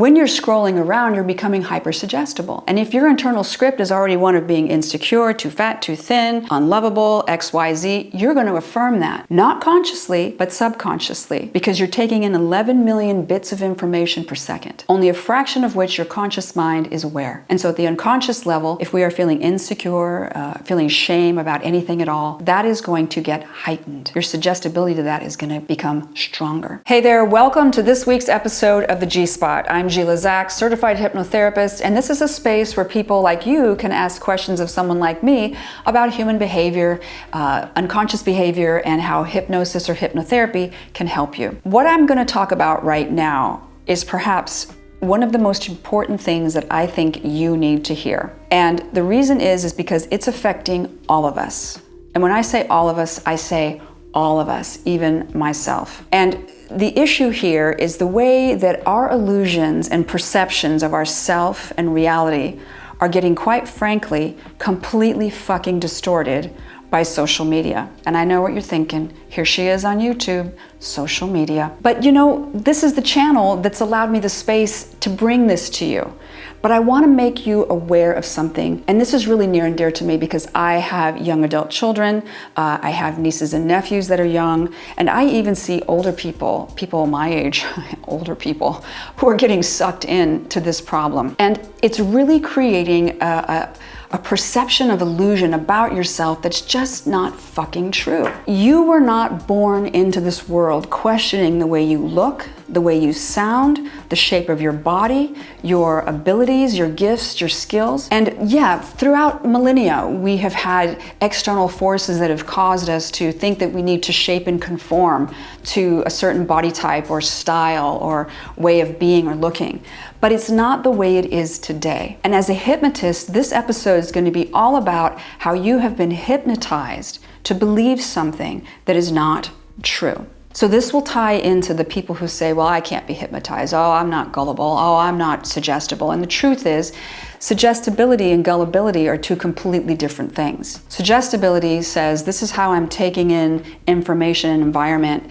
When you're scrolling around, you're becoming hyper-suggestible. And if your internal script is already one of being insecure, too fat, too thin, unlovable, XYZ, you're going to affirm that. Not consciously, but subconsciously, because you're taking in 11 million bits of information per second, only a fraction of which your conscious mind is aware. And so at the unconscious level, if we are feeling insecure, feeling shame about anything at all, that is going to get heightened. Your suggestibility to that is going to become stronger. Hey there, welcome to this week's episode of the G-Spot. I'm Gila, ZAK, certified hypnotherapist, and this is a space where people like you can ask questions of someone like me about human behavior, unconscious behavior, and how hypnosis or hypnotherapy can help you. What I'm going to talk about right now is perhaps one of the most important things that I think you need to hear. And the reason is because it's affecting all of us. And when I say all of us, I say all of us, even myself. And the issue here is the way that our illusions and perceptions of ourself and reality are getting, quite frankly, completely fucking distorted by social media. And I know what you're thinking. Here she is on YouTube, social media. But you know, this is the channel that's allowed me the space to bring this to you. But I want to make you aware of something, and this is really near and dear to me because I have young adult children, I have nieces and nephews that are young, and I even see older people my age, older people, who are getting sucked into this problem. And it's really creating a perception of illusion about yourself that's just not fucking true. You were not born into this world questioning the way you look, the way you sound, the shape of your body, your abilities, your gifts, your skills. And yeah, throughout millennia, we have had external forces that have caused us to think that we need to shape and conform to a certain body type or style or way of being or looking. But it's not the way it is today. And as a hypnotist, this episode is going to be all about how you have been hypnotized to believe something that is not true. So this will tie into the people who say, well, I can't be hypnotized. Oh, I'm not gullible. Oh, I'm not suggestible. And the truth is, suggestibility and gullibility are two completely different things. Suggestibility says, this is how I'm taking in information and environment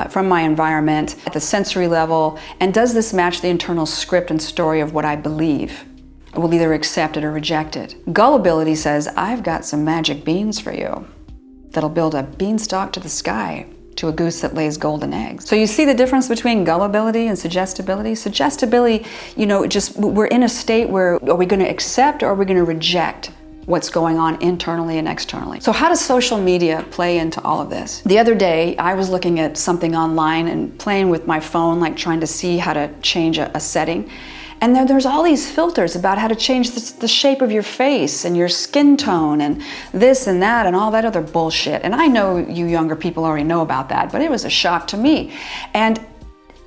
from my environment at the sensory level, and does this match the internal script and story of what I believe? I will either accept it or reject it. Gullibility says, I've got some magic beans for you that'll build a beanstalk to the sky, to a goose that lays golden eggs. So you see the difference between gullibility and suggestibility? Suggestibility, you know, we're in a state where are we going to accept or are we going to reject what's going on internally and externally? So how does social media play into all of this? The other day, I was looking at something online and playing with my phone, like trying to see how to change a setting. And there's all these filters about how to change the shape of your face and your skin tone and this and that and all that other bullshit. And I know you younger people already know about that, but it was a shock to me. And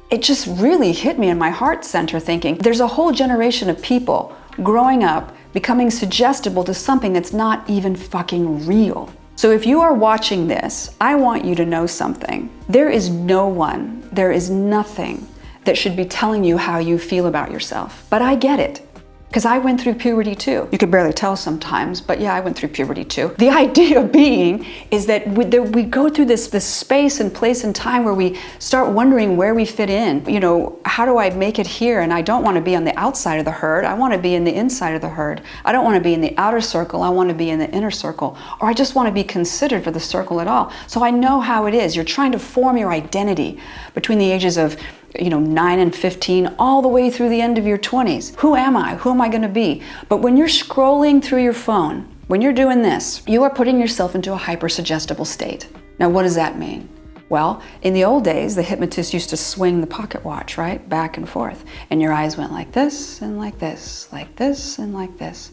it just really hit me in my heart center thinking, there's a whole generation of people growing up becoming suggestible to something that's not even fucking real. So if you are watching this, I want you to know something. There is no one, there is nothing that should be telling you how you feel about yourself. But I get it, because I went through puberty too. You could barely tell sometimes, but yeah, I went through puberty too. The idea being is that we go through this space and place and time where we start wondering where we fit in. You know, how do I make it here? And I don't want to be on the outside of the herd. I want to be in the inside of the herd. I don't want to be in the outer circle. I want to be in the inner circle. Or I just want to be considered for the circle at all. So I know how it is. You're trying to form your identity between the ages of 9 and 15, all the way through the end of your 20s. Who am I? Who am I going to be? But when you're scrolling through your phone, when you're doing this, you are putting yourself into a hyper-suggestible state. Now, what does that mean? Well, in the old days, the hypnotist used to swing the pocket watch, right? Back and forth. And your eyes went like this and like this, like this and like this.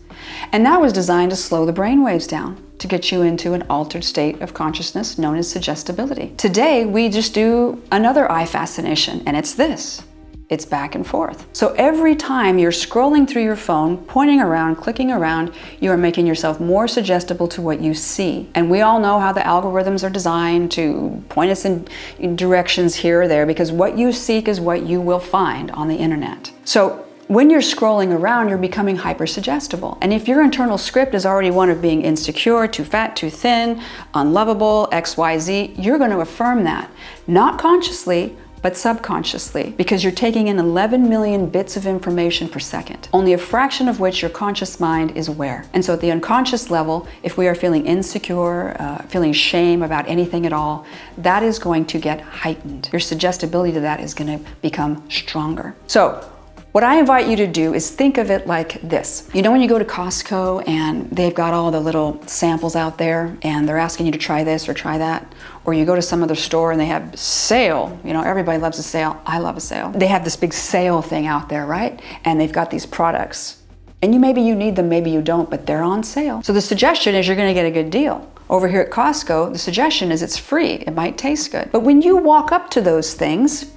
And that was designed to slow the brain waves down, to get you into an altered state of consciousness known as suggestibility. Today, we just do another eye fascination, and it's this. It's back and forth. So every time you're scrolling through your phone, pointing around, clicking around, you are making yourself more suggestible to what you see. And we all know how the algorithms are designed to point us in directions here or there, because what you seek is what you will find on the internet. So when you're scrolling around, you're becoming hyper-suggestible. And if your internal script is already one of being insecure, too fat, too thin, unlovable, XYZ, you're going to affirm that. Not consciously, but subconsciously, because you're taking in 11 million bits of information per second, only a fraction of which your conscious mind is aware. And so at the unconscious level, if we are feeling insecure, feeling shame about anything at all, that is going to get heightened. Your suggestibility to that is going to become stronger. So what I invite you to do is think of it like this. You know when you go to Costco and they've got all the little samples out there and they're asking you to try this or try that? Or you go to some other store and they have sale. You know, everybody loves a sale. I love a sale. They have this big sale thing out there, right? And they've got these products. And maybe you need them, maybe you don't, but they're on sale. So the suggestion is you're going to get a good deal. Over here at Costco, the suggestion is it's free. It might taste good. But when you walk up to those things,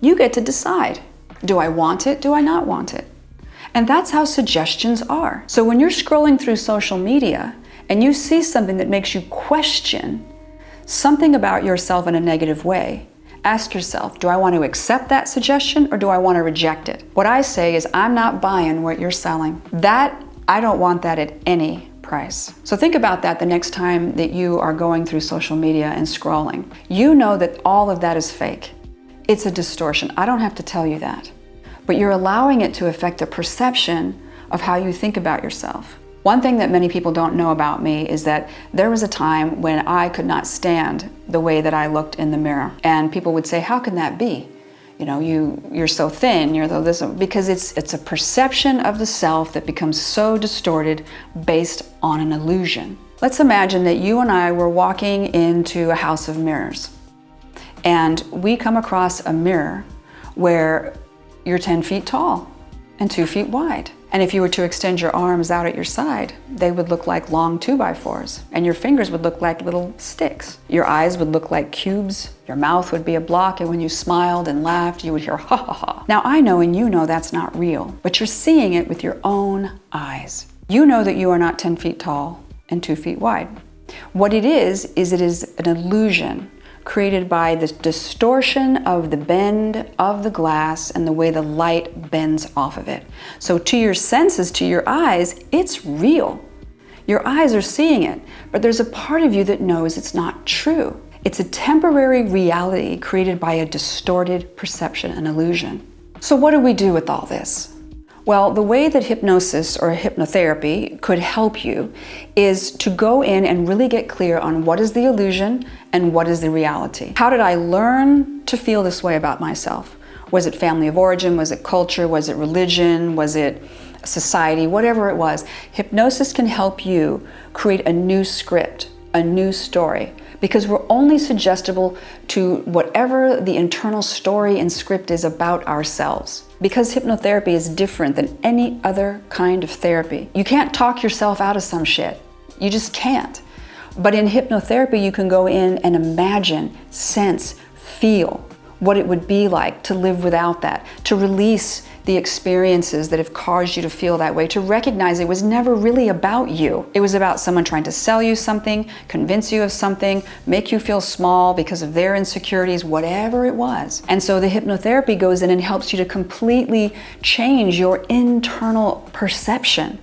you get to decide. Do I want it? Do I not want it? And that's how suggestions are. So when you're scrolling through social media and you see something that makes you question something about yourself in a negative way, ask yourself, do I want to accept that suggestion or do I want to reject it? What I say is, I'm not buying what you're selling. I don't want that at any price. So think about that the next time that you are going through social media and scrolling. You know that all of that is fake. It's a distortion. I don't have to tell you that. But you're allowing it to affect the perception of how you think about yourself. One thing that many people don't know about me is that there was a time when I could not stand the way that I looked in the mirror. And people would say, how can that be? You know, you're so thin, you're this, because it's a perception of the self that becomes so distorted based on an illusion. Let's imagine that you and I were walking into a house of mirrors. And we come across a mirror where you're 10 feet tall and 2 feet wide. And if you were to extend your arms out at your side, they would look like long 2x4s. And your fingers would look like little sticks. Your eyes would look like cubes. Your mouth would be a block. And when you smiled and laughed, you would hear ha ha ha. Now I know and you know that's not real, but you're seeing it with your own eyes. You know that you are not 10 feet tall and 2 feet wide. What it is an illusion created by the distortion of the bend of the glass and the way the light bends off of it. So to your senses, to your eyes, it's real. Your eyes are seeing it, but there's a part of you that knows it's not true. It's a temporary reality created by a distorted perception and illusion. So what do we do with all this? Well, the way that hypnosis or hypnotherapy could help you is to go in and really get clear on what is the illusion and what is the reality. How did I learn to feel this way about myself? Was it family of origin? Was it culture? Was it religion? Was it society? Whatever it was. Hypnosis can help you create a new script, a new story, because we're only suggestible to whatever the internal story and script is about ourselves. Because hypnotherapy is different than any other kind of therapy. You can't talk yourself out of some shit. You just can't. But in hypnotherapy, you can go in and imagine, sense, feel what it would be like to live without that, to release the experiences that have caused you to feel that way, to recognize it was never really about you. It was about someone trying to sell you something, convince you of something, make you feel small because of their insecurities, whatever it was. And so the hypnotherapy goes in and helps you to completely change your internal perception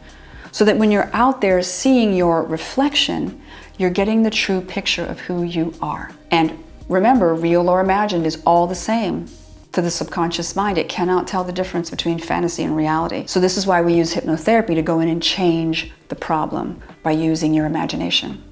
so that when you're out there seeing your reflection, you're getting the true picture of who you are. And remember, real or imagined is all the same. To the subconscious mind, it cannot tell the difference between fantasy and reality. So this is why we use hypnotherapy to go in and change the problem by using your imagination.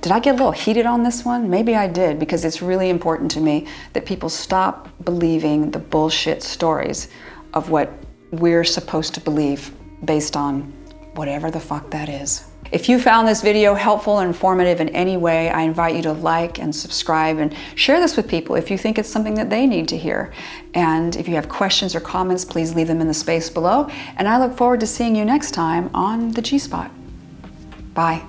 Did I get a little heated on this one? Maybe I did, because it's really important to me that people stop believing the bullshit stories of what we're supposed to believe based on whatever the fuck that is. If you found this video helpful or informative in any way, I invite you to like and subscribe and share this with people if you think it's something that they need to hear. And if you have questions or comments, please leave them in the space below. And I look forward to seeing you next time on the G-Spot. Bye.